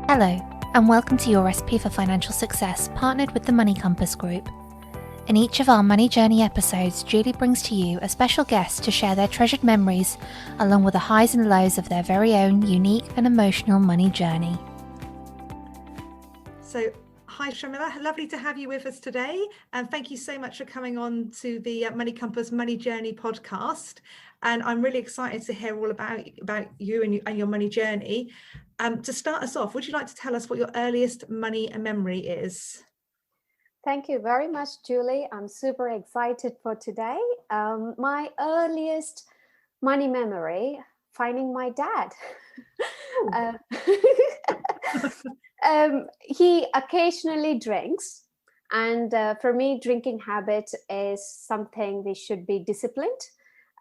Hello, and welcome to Your Recipe for Financial Success, partnered with the Money Compass Group. In each of our Money Journey episodes, Julie brings to you a special guest to share their treasured memories, along with the highs and lows of their very own unique and emotional money journey. So, hi Sharmila, lovely to have you with us today, and thank you so much for coming on to the Money Compass Money Journey podcast. And I'm really excited to hear all about you and your money journey. To start us off, would you like to tell us what your earliest money memory is? Thank you very much, Julie. I'm super excited for today. My earliest money memory, finding my dad. He occasionally drinks. And for me, drinking habit is something we should be disciplined.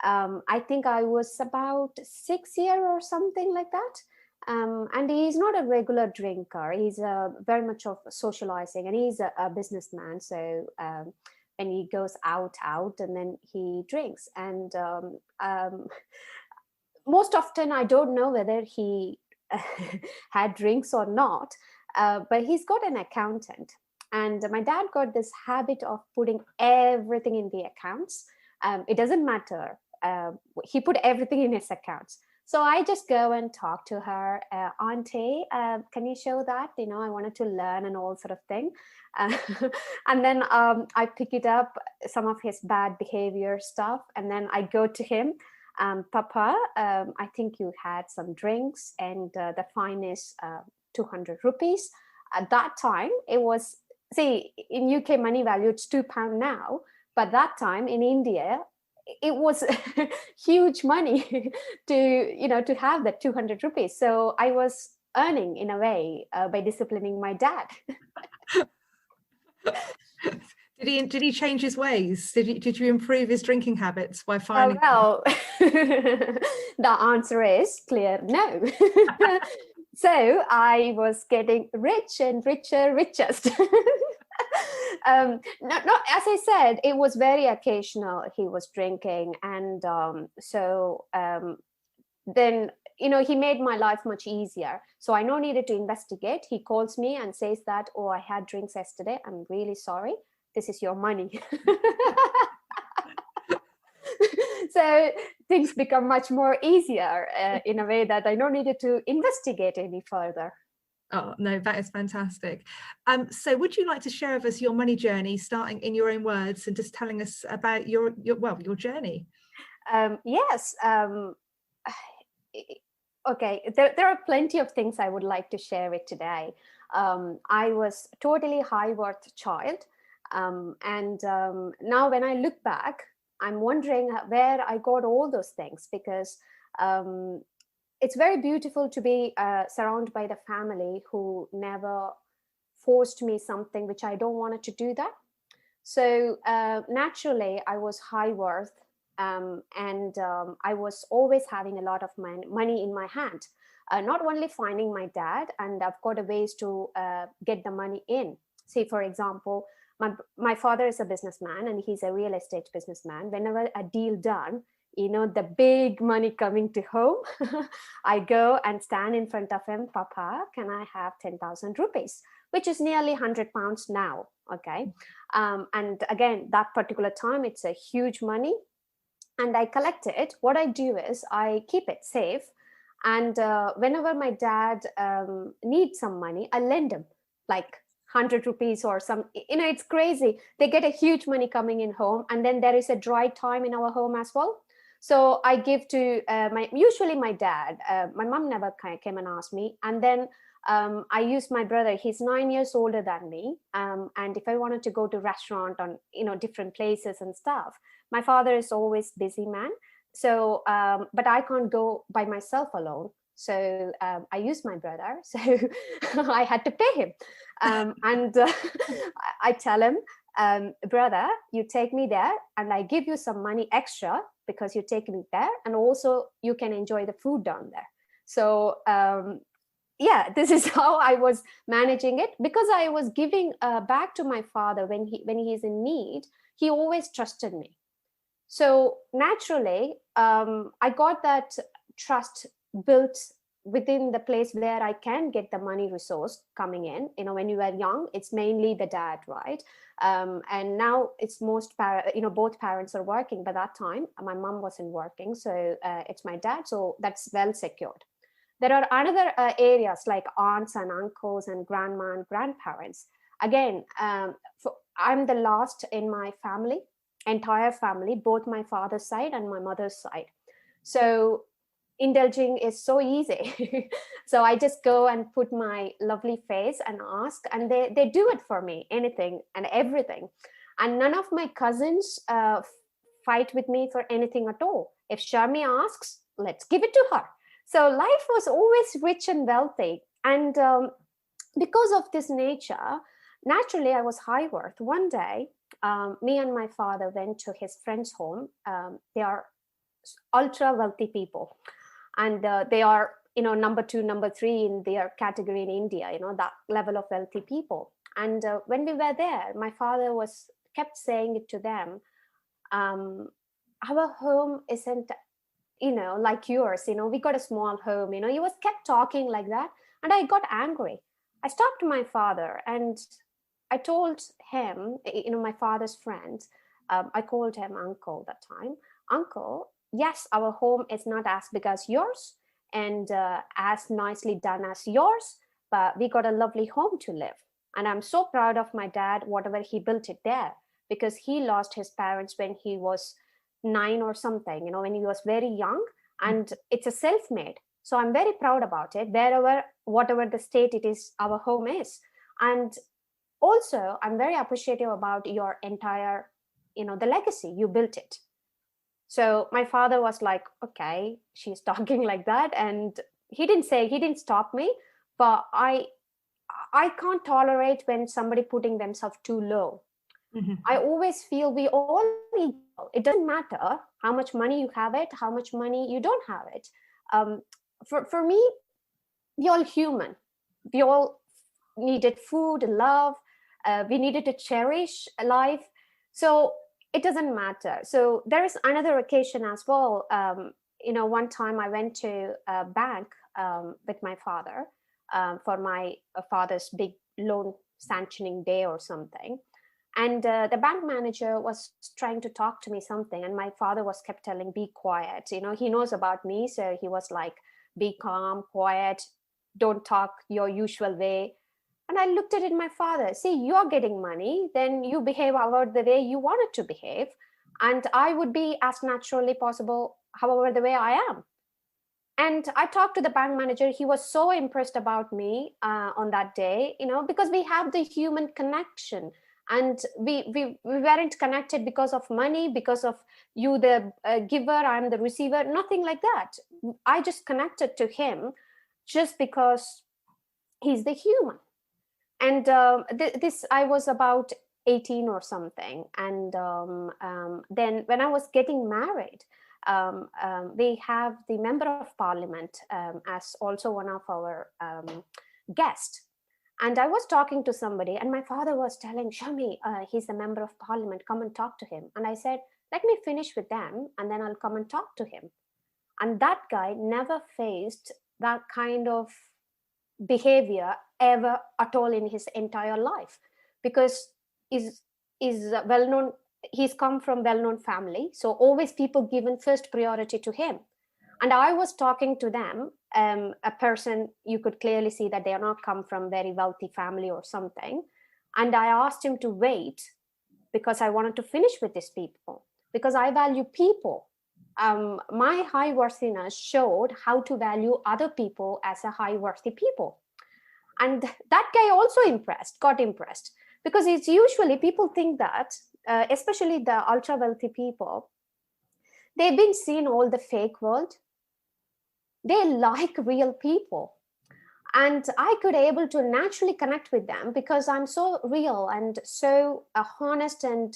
I think I was about 6 years or something like that. And he's not a regular drinker. He's very much of socializing, and he's a businessman. So when he goes out, and then he drinks. And most often, I don't know whether he had drinks or not, but he's got an accountant. And my dad got this habit of putting everything in the accounts. It doesn't matter. He put everything in his accounts. So I just go and talk to her, Auntie, can you show that? I wanted to learn and all sort of thing. And then I pick it up, some of his bad behavior stuff. And then I go to him, Papa, I think you had some drinks and the fine is 200 rupees. At that time, it was, see, in UK money value, it's £2 now. But that time in India, it was huge money to have that 200 rupees. So I was earning in a way by disciplining my dad. Did he change his ways? Did you improve his drinking habits by finding? Well, the answer is clear no. So I was getting rich and richest. Not as I said, it was very occasional. He was drinking, and then he made my life much easier. So I no needed to investigate. He calls me and says that, oh, I had drinks yesterday. I'm really sorry. This is your money. So things become much more easier in a way that I no needed to investigate any further. Oh, no, that is fantastic. So would you like to share with us your money journey, starting in your own words and just telling us about your journey? Yes. Okay, there are plenty of things I would like to share with today. I was totally high worth child. And now when I look back, I'm wondering where I got all those things, because it's very beautiful to be surrounded by the family who never forced me something which I don't wanted to do that. So naturally, I was high worth, and I was always having a lot of money in my hand. Not only finding my dad, and I've got a ways to get the money in. Say, for example, my father is a businessman and he's a real estate businessman. Whenever a deal done, the big money coming to home, I go and stand in front of him. Papa, can I have 10,000 rupees, which is nearly 100 pounds now. Okay. And again, that particular time, it's a huge money. And I collect it. What I do is I keep it safe. And whenever my dad needs some money, I lend him like 100 rupees or some, it's crazy. They get a huge money coming in home. And then there is a dry time in our home as well. So I give to usually my dad. My mom never came and asked me. And then I use my brother. He's 9 years older than me. And if I wanted to go to restaurant on, different places and stuff, my father is always busy man. So, but I can't go by myself alone. So I use my brother. So I had to pay him. And I tell him, brother, you take me there and I give you some money extra because you take me there, and also you can enjoy the food down there. So yeah, this is how I was managing it, because I was giving back to my father when he's in need. He always trusted me. So naturally, I got that trust built within the place where I can get the money resource coming in. When you are young, it's mainly the dad, right? And now it's both parents are working. By that time, my mom wasn't working, so it's my dad. So that's well secured. There are other areas like aunts and uncles and grandma and grandparents. Again, I'm the last in my family, entire family, both my father's side and my mother's side. So indulging is so easy. So I just go and put my lovely face and ask, and they do it for me, anything and everything. And none of my cousins fight with me for anything at all. If Sharmi asks, let's give it to her. So life was always rich and wealthy. And because of this nature, naturally, I was high worth. One day, me and my father went to his friend's home. They are ultra wealthy people. And they are, number 2, number 3 in their category in India, that level of wealthy people. And when we were there, my father kept saying it to them, our home isn't, like yours, we got a small home, he was kept talking like that. And I got angry. I stopped my father and I told him, my father's friend, I called him uncle that time. Uncle, yes, our home is not as big as yours and as nicely done as yours, but we got a lovely home to live. And I'm so proud of my dad, whatever he built it there, because he lost his parents when he was 9 or something, when he was very young, and it's a self-made. So I'm very proud about it, whatever the state it is, our home is. And also, I'm very appreciative about your entire, the legacy, you built it. So my father was like, okay, she's talking like that. And he didn't stop me, but I can't tolerate when somebody putting themselves too low. Mm-hmm. I always feel we all need, it doesn't matter how much money you have it, how much money you don't have it. For me, we all human. We all needed food, love. We needed to cherish life. So it doesn't matter. So there is another occasion as well. One time I went to a bank with my father for my father's big loan sanctioning day or something. And the bank manager was trying to talk to me something. And my father was kept telling, be quiet. He knows about me. So he was like, be calm, quiet, don't talk your usual way. And I looked at it, my father, see, you're getting money, then you behave however the way you wanted to behave. And I would be as naturally possible, however the way I am. And I talked to the bank manager. He was so impressed about me on that day, because we have the human connection. And we weren't connected because of money, because of you, the giver, I'm the receiver, nothing like that. I just connected to him just because he's the human. And I was about 18 or something. And then when I was getting married, we have the member of parliament as also one of our guests. And I was talking to somebody and my father was telling, Sharmi, he's the member of parliament, come and talk to him. And I said, let me finish with them and then I'll come and talk to him. And that guy never faced that kind of behavior ever at all in his entire life, because is well-known, he's come from well-known family. So always people given first priority to him. And I was talking to them, a person, you could clearly see that they are not come from very wealthy family or something. And I asked him to wait because I wanted to finish with these people, because I value people. My high worthiness showed how to value other people as a high worthy people. And that guy also got impressed, because it's usually people think that, especially the ultra wealthy people, they've been seeing all the fake world. They like real people. And I could able to naturally connect with them because I'm so real and so honest and,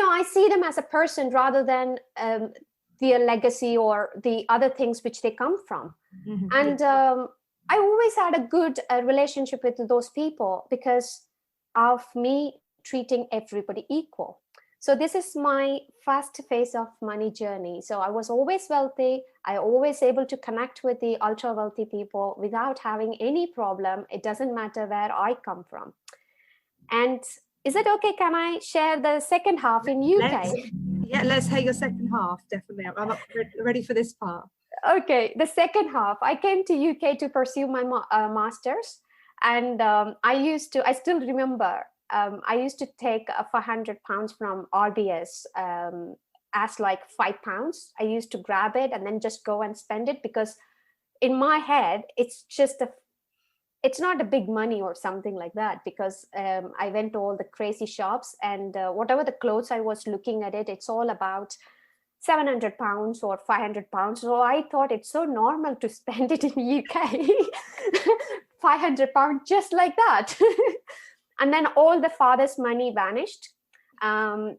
I see them as a person rather than their legacy or the other things which they come from. Mm-hmm. And I always had a good relationship with those people because of me treating everybody equal. So this is my first phase of money journey. So I was always wealthy. I always able to connect with the ultra wealthy people without having any problem. It doesn't matter where I come from. And is it okay? Can I share the second half in UK? Let's hear your second half. Definitely, I'm ready for this part. Okay, the second half. I came to UK to pursue my masters, and I still remember. I used to take £400 from RBS as like £5. I used to grab it and then just go and spend it, because in my head it's not a big money or something like that, because I went to all the crazy shops, and whatever the clothes I was looking at it's all about £700 or £500. So I thought it's so normal to spend it in UK, £500 just like that. And then all the father's money vanished. The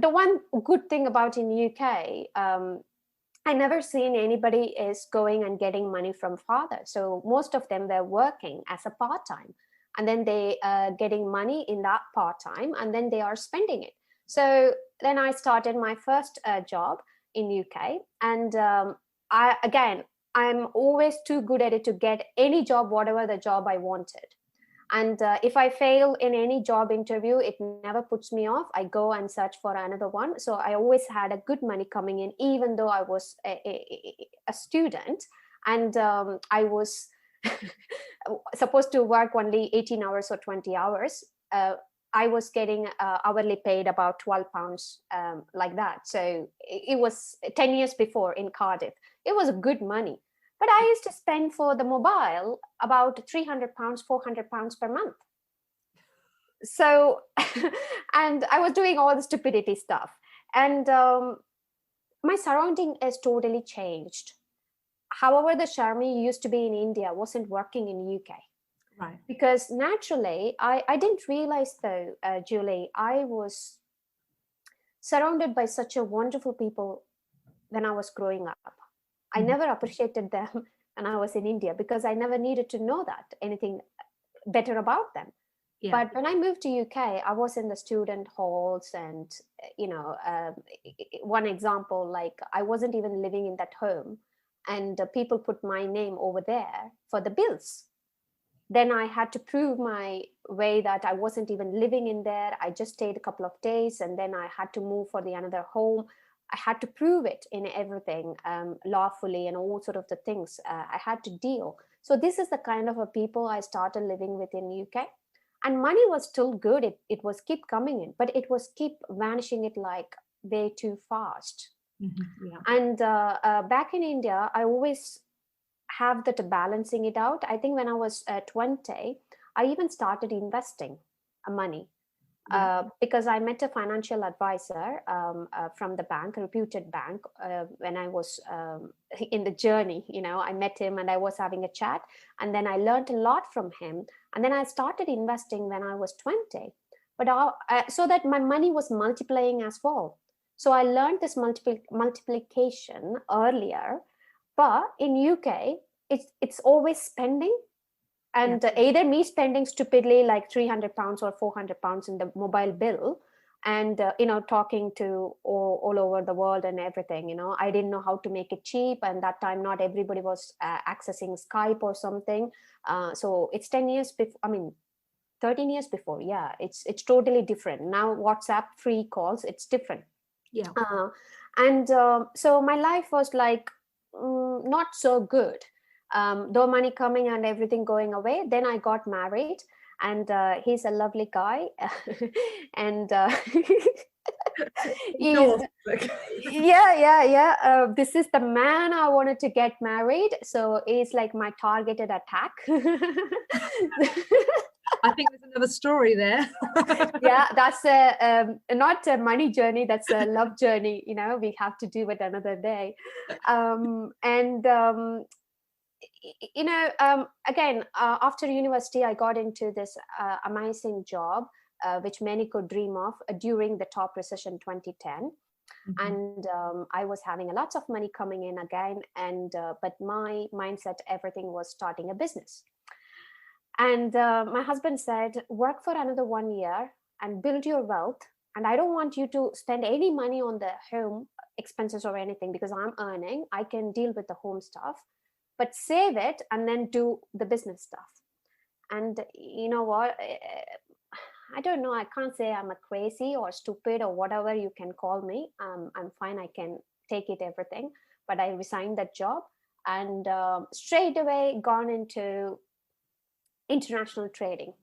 one good thing about in UK, I never seen anybody is going and getting money from father. So most of them were working as a part-time, and then they getting money in that part-time, and then they are spending it. So then I started my first job in UK, and I'm always too good at it to get any job, whatever the job I wanted. And if I fail in any job interview, it never puts me off. I go and search for another one. So I always had a good money coming in, even though I was a student, and I was supposed to work only 18 hours or 20 hours. I was getting hourly paid about £12, like that. So it was 10 years before in Cardiff. It was good money. But I used to spend for the mobile about £300, £400 per month. So, and I was doing all the stupidity stuff. And my surrounding has totally changed. However, the Sharmi used to be in India wasn't working in UK. Right. Because naturally, I didn't realize though, Julie, I was surrounded by such a wonderful people when I was growing up. I never appreciated them when I was in India, because I never needed to know that anything better about them. Yeah. But when I moved to UK, I was in the student halls, and one example, like I wasn't even living in that home, and people put my name over there for the bills. Then I had to prove my way that I wasn't even living in there. I just stayed a couple of days, and then I had to move for the another home. I had to prove it in everything, lawfully, and all sort of the things I had to deal. So this is the kind of a people I started living with in UK. And money was still good. It was keep coming in, but it was keep vanishing it like way too fast. Mm-hmm. Yeah. And back in India, I always have that balancing it out. I think when I was 20, I even started investing money. Because I met a financial advisor from the bank, a reputed bank, when I was in the journey. I met him and I was having a chat, and then I learned a lot from him. And then I started investing when I was 20, but so that my money was multiplying as well. So I learned this multiplication earlier, but in UK, it's always spending. And either me spending stupidly like £300 or £400 in the mobile bill, and talking to all over the world and everything. I didn't know how to make it cheap, and that time not everybody was accessing Skype or something. So it's 10 years before. 13 years before. Yeah, it's totally different now. WhatsApp free calls, it's different. Yeah. So my life was like not so good. Though money coming and everything going away. Then I got married, and he's a lovely guy. And this is the man I wanted to get married. So he's like my targeted attack. I think there's another story there. Yeah, that's not a money journey. That's a love journey. We have to do it another day. Again, after university, I got into this amazing job, which many could dream of during the top recession 2010. Mm-hmm. And I was having a lot of money coming in again, but my mindset, everything was starting a business. And my husband said, work for another 1 year, and build your wealth. And I don't want you to spend any money on the home expenses or anything, because I'm earning, I can deal with the home stuff, but save it and then do the business stuff. And you know what? I don't know. I can't say I'm a crazy or stupid or whatever you can call me. I'm fine. I can take it, everything. But I resigned that job and straight away gone into international trading.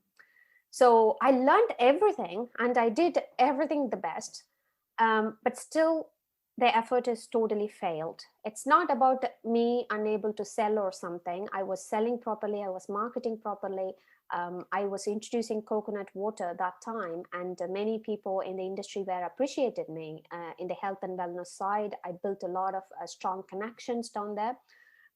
So I learned everything and I did everything the best. But still, the effort is totally failed. It's not about me unable to sell or something. I was selling properly, I was marketing properly. I was introducing coconut water that time, and many people in the industry were appreciated me in the health and wellness side. I built a lot of strong connections down there,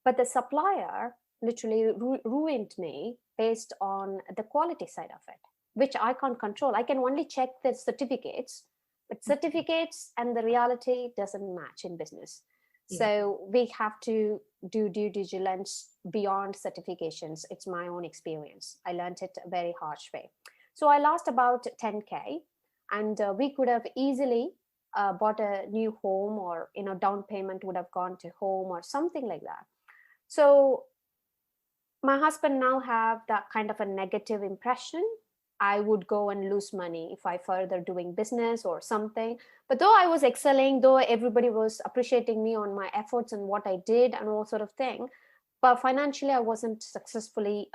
but the supplier literally ruined me based on the quality side of it, which I can't control. I can only check the certificates, but certificates and the reality doesn't match in business. So we have to do due diligence beyond certifications. It's my own experience. I learned it a very harsh way. So I lost about 10K, and we could have easily bought a new home, or down payment would have gone to home or something like that. So my husband now have that kind of a negative impression. I would go and lose money if I further doing business or something. But though I was excelling, though everybody was appreciating me on my efforts and what I did and all sort of thing, but financially I wasn't successfully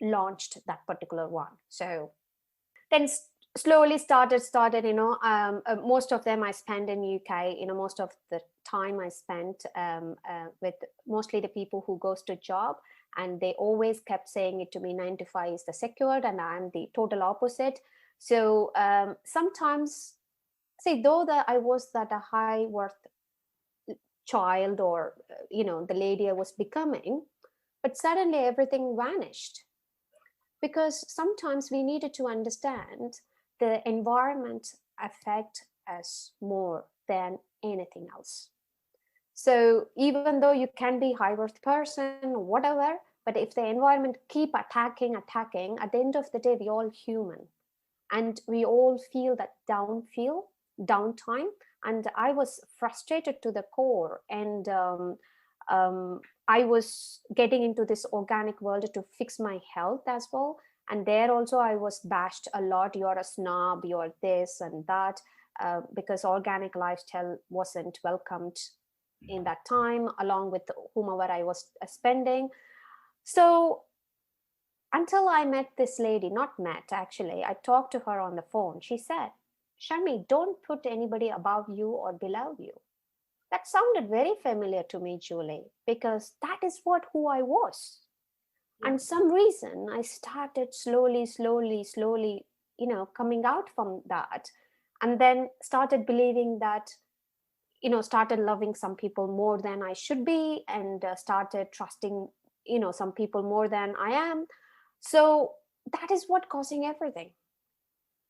launched that particular one. So then slowly started most of them I spent in UK. Most of the time I spent with mostly the people who goes to job, and they always kept saying it to me, 9 to 5 is the secured, and I'm the total opposite. So sometimes, see, though that I was that a high worth child, or the lady I was becoming, but suddenly everything vanished, because sometimes we needed to understand the environment affect us more than anything else. So even though you can be high worth person or whatever, but if the environment keep attacking, at the end of the day, we all human, and we all feel that downtime. And I was frustrated to the core, and I was getting into this organic world to fix my health as well. And there also I was bashed a lot. You're a snob, you're this and that, because organic lifestyle wasn't welcomed in that time, along with whomever I was spending. So until I met this lady, not met actually, I talked to her on the phone. She said, Sharmi, don't put anybody above you or below you. That sounded very familiar to me, Julie, because that is who I was. And some reason I started slowly, coming out from that, and then started believing that, started loving some people more than I should be, and started trusting, some people more than I am. So that is what causing everything.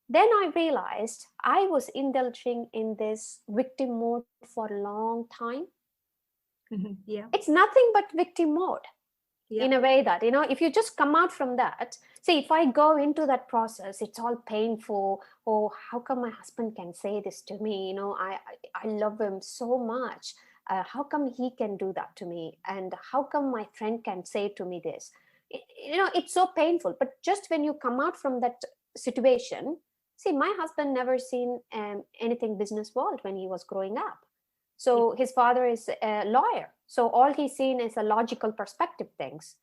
Then I realized I was indulging in this victim mode for a long time. It's nothing but victim mode. In a way that, if you just come out from that, see, if I go into that process, it's all painful. Oh, how come my husband can say this to me? I love him so much. How come he can do that to me? And how come my friend can say to me this? It's so painful. But just when you come out from that situation, see, my husband never seen anything business world when he was growing up. So his father is a lawyer. So all he's seen is a logical perspective things.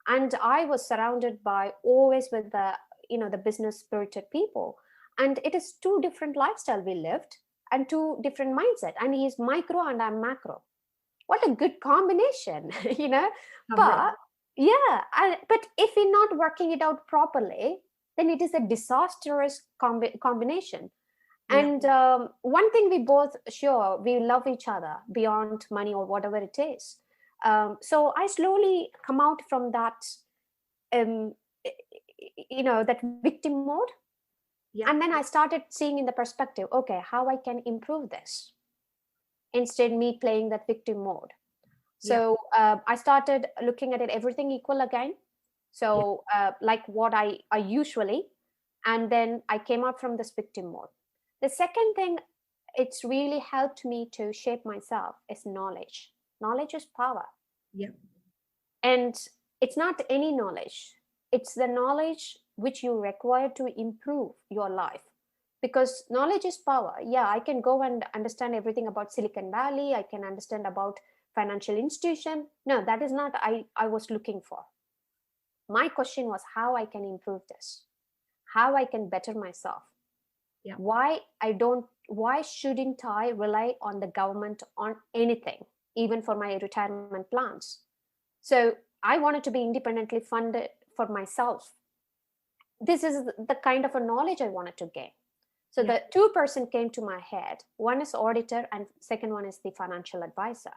And I was surrounded by always with the business spirited people. And it is two different lifestyle we lived, and two different mindset. And he's micro and I'm macro. What a good combination, But but if we're not working it out properly, then it is a disastrous combination. And one thing we both sure, we love each other beyond money or whatever it is. So I slowly come out from that, that victim mode. And then I started seeing in the perspective, okay, how I can improve this instead me playing that victim mode. So I started looking at it, everything equal again. So like what I usually, And then I came out from this victim mode. The second thing it's really helped me to shape myself is knowledge. Knowledge is power. Yeah. And it's not any knowledge, it's the knowledge which you require to improve your life. Because knowledge is power. Yeah, I can go and understand everything about Silicon Valley, I can understand about financial institution. No, that is not I was looking for. My question was how I can improve this, how I can better myself. Yeah. Why shouldn't I rely on the government on anything, even for my retirement plans? So I wanted to be independently funded for myself. This is the kind of a knowledge I wanted to gain. So Yeah. the two person came to my head. One is auditor and second one is the financial advisor.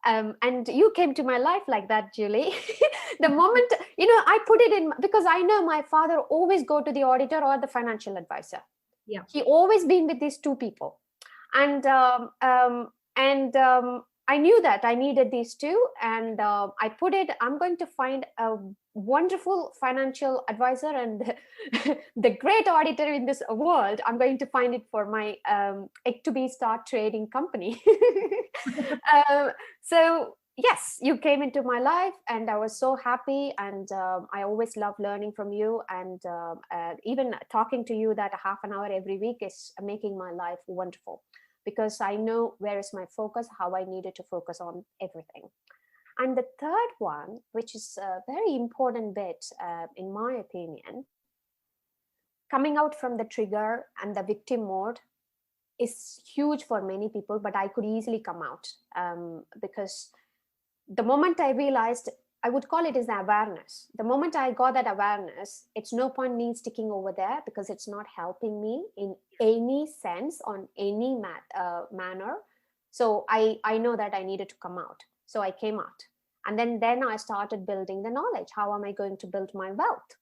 And you came to my life like that, Julie. The moment, I put it in because I know my father always go to the auditor or the financial advisor. Yeah. He always been with these two people. And I knew that I needed these two, and I put it. I'm going to find a wonderful financial advisor and the great auditor in this world. I'm going to find it for my egg to be start trading company. So yes, you came into my life, and I was so happy. And I always love learning from you, and even talking to you that half an hour every week is making my life wonderful, because I know where is my focus, how I needed to focus on everything. And the third one, which is a very important bit, in my opinion, coming out from the trigger and the victim mode is huge for many people, but I could easily come out, because the moment I realized, I would call it as awareness. The moment I got that awareness, it's no point me sticking over there because it's not helping me in any sense, on any manner. So I know that I needed to come out. So I came out. And then I started building the knowledge. How am I going to build my wealth?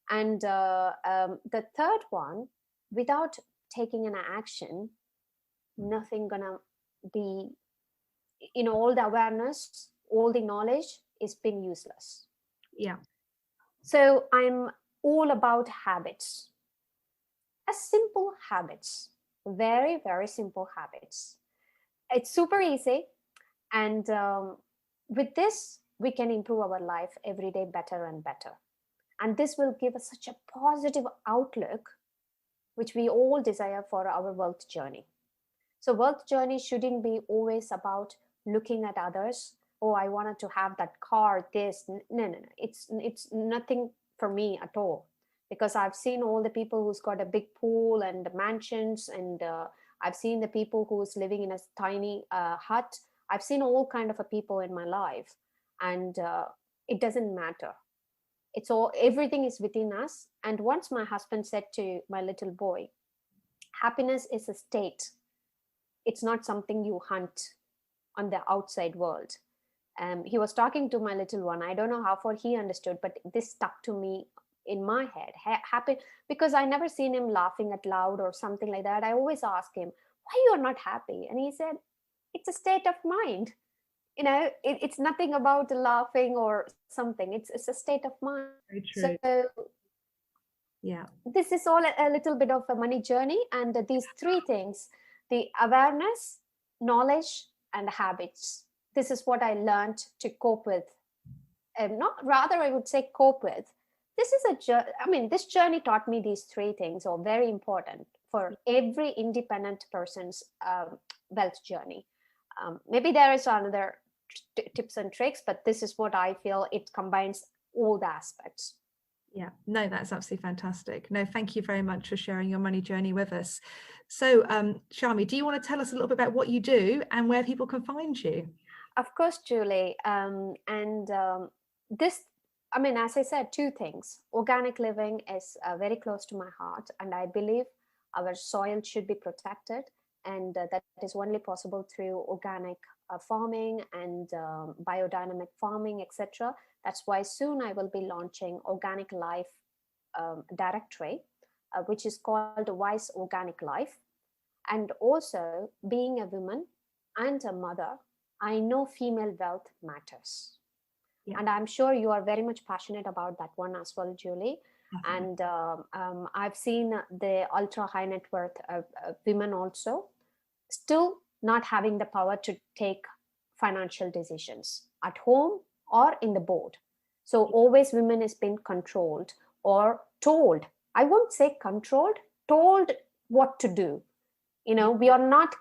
And the third one, without taking an action, nothing gonna be, all the awareness, all the knowledge is being useless. Yeah. So I'm all about habits, as simple habits, very, very simple habits. It's super easy. And with this, we can improve our life every day better and better. And this will give us such a positive outlook, which we all desire for our wealth journey. So wealth journey shouldn't be always about looking at others. Oh, I wanted to have that car, this. No. It's nothing for me at all, because I've seen all the people who's got a big pool and mansions, and I've seen the people who's living in a tiny hut. I've seen all kind of a people in my life, and it doesn't matter. It's all, everything is within us. And once my husband said to my little boy, happiness is a state, it's not something you hunt on the outside world. He was talking to my little one. I don't know how far he understood, but this stuck to me in my head. Happy, because I never seen him laughing out loud or something like that. I always ask him, why you are not happy? And he said, it's a state of mind. It's nothing about laughing or something. It's a state of mind. Very true. So yeah, this is all a little bit of a money journey, and these three things: the awareness, knowledge, and habits. This is what I learned to cope with, not rather I would say cope with. This is this journey taught me these three things are very important for every independent person's wealth journey. Maybe there is another tips and tricks, but this is what I feel, it combines all the aspects. Yeah, no, that's absolutely fantastic. No, thank you very much for sharing your money journey with us. So, Sharmi, do you want to tell us a little bit about what you do and where people can find you? Of course, Julie. This, as I said, two things. Organic living is very close to my heart, and I believe our soil should be protected, and that is only possible through organic farming and biodynamic farming, etc. That's why soon I will be launching Organic Life directory, which is called Wise Organic Life. And also, being a woman and a mother, I know female wealth matters. Yeah. And I'm sure you are very much passionate about that one as well, Julie. And I've seen the ultra high net worth women also still not having the power to take financial decisions at home or in the board. So always women is being controlled or told. I won't say controlled, told what to do. We are not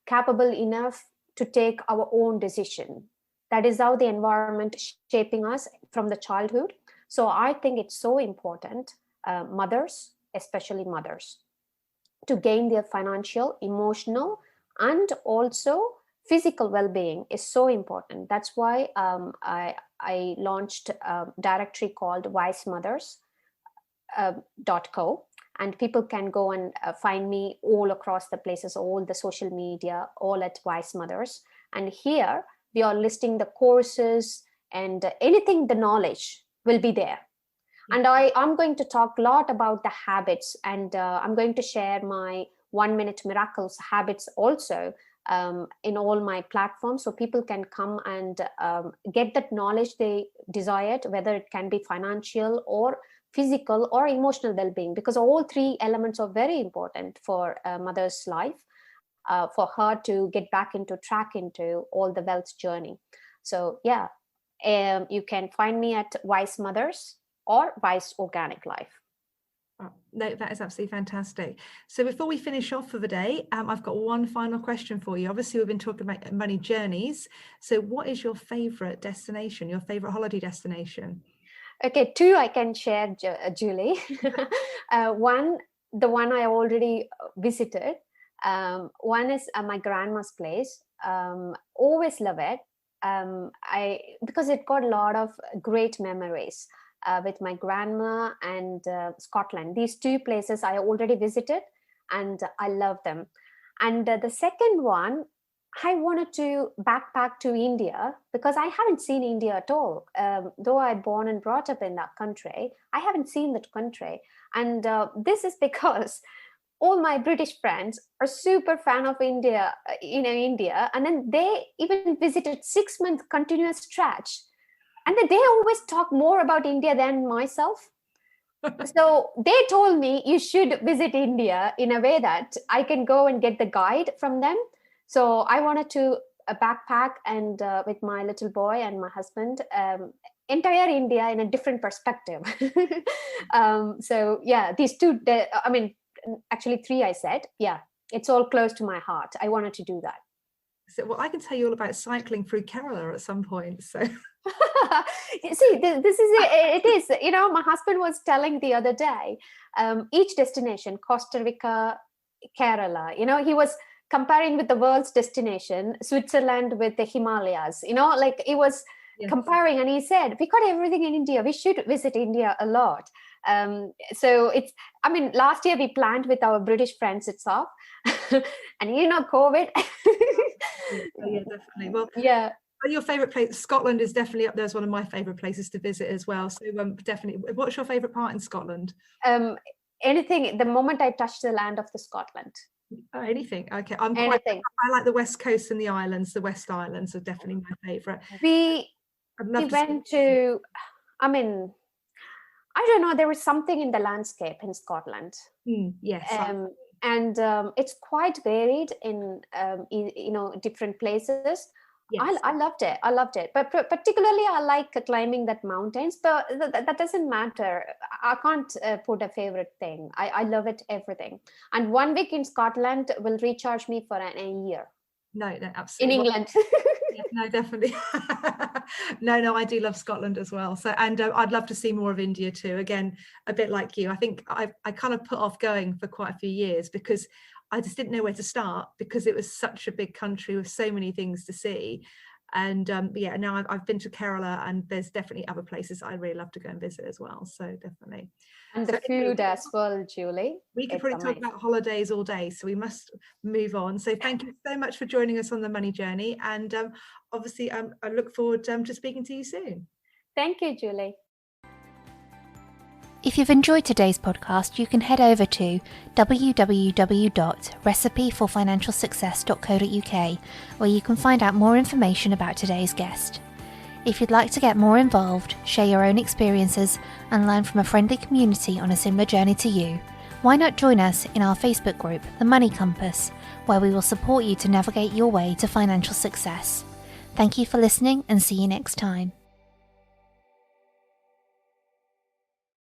capable enough to take our own decision. That is how the environment shaping us from the childhood. So I think it's so important, mothers, especially mothers, to gain their financial, emotional, and also physical well-being is so important. That's why I launched a directory called wisemothers.co, and people can go and find me all across the places, all the social media, all at Wise Mothers. And here we are listing the courses and anything, the knowledge will be there. And I'm going to talk a lot about the habits, and I'm going to share my 1 minute miracles habits also in all my platforms, so people can come and get that knowledge they desired, whether it can be financial or physical or emotional well-being, because all three elements are very important for a mother's life, for her to get back into track into all the wealth journey. So yeah, you can find me at Wise Mothers or Wise Organic Life. Oh, no, that is absolutely fantastic. So before we finish off for the day, I've got one final question for you. Obviously, we've been talking about money journeys. So what is your favorite destination, your favorite holiday destination? Okay, two I can share, Julie. One, the one I already visited. One is my grandma's place. Always love it. Because it got a lot of great memories with my grandma and Scotland. These two places I already visited and I love them. And the second one, I wanted to backpack to India because I haven't seen India at all. Though I'm born and brought up in that country, I haven't seen that country. And this is because all my British friends are super fan of India, India. And then they even visited 6-month continuous stretch. And then they always talk more about India than myself. So they told me you should visit India in a way that I can go and get the guide from them. So I wanted to backpack and with my little boy and my husband, entire India in a different perspective. So yeah, these two, actually three I said, yeah, it's all close to my heart. I wanted to do that. So, well, I can tell you all about cycling through Kerala at some point. So, see, this is it is. My husband was telling the other day, each destination, Costa Rica, Kerala. He was comparing with the world's destination, Switzerland with the Himalayas. Like he was comparing, and he said, "We got everything in India. We should visit India a lot." So it's. Last year we planned with our British friends itself, and COVID. Yeah, definitely. Well, yeah. Your favorite place? Scotland is definitely up there as one of my favorite places to visit as well. So definitely, what's your favorite part in Scotland? Anything. The moment I touch the land of the Scotland. Oh, anything. Okay, I like the West Coast and the islands. The West Islands are definitely my favorite. We went to. I don't know. There was something in the landscape in Scotland. Yes. And it's quite varied in different places. Yes. I loved it, but particularly I like climbing that mountains, but that doesn't matter. I can't put a favorite thing. I love it, everything. And 1 week in Scotland will recharge me for a year. No, absolutely. In England. Yeah, no, definitely. No, I do love Scotland as well. So, and I'd love to see more of India too. Again, a bit like you. I think I kind of put off going for quite a few years because I just didn't know where to start because it was such a big country with so many things to see. And now I've been to Kerala, and there's definitely other places I'd really love to go and visit as well. So definitely. And the food as well, Julie. We could probably talk about holidays all day, so we must move on. So thank you so much for joining us on the Money Journey. And obviously, I look forward to speaking to you soon. Thank you, Julie. If you've enjoyed today's podcast, you can head over to www.recipeforfinancialsuccess.co.uk, where you can find out more information about today's guest. If you'd like to get more involved, share your own experiences, and learn from a friendly community on a similar journey to you, why not join us in our Facebook group, The Money Compass, where we will support you to navigate your way to financial success. Thank you for listening and see you next time.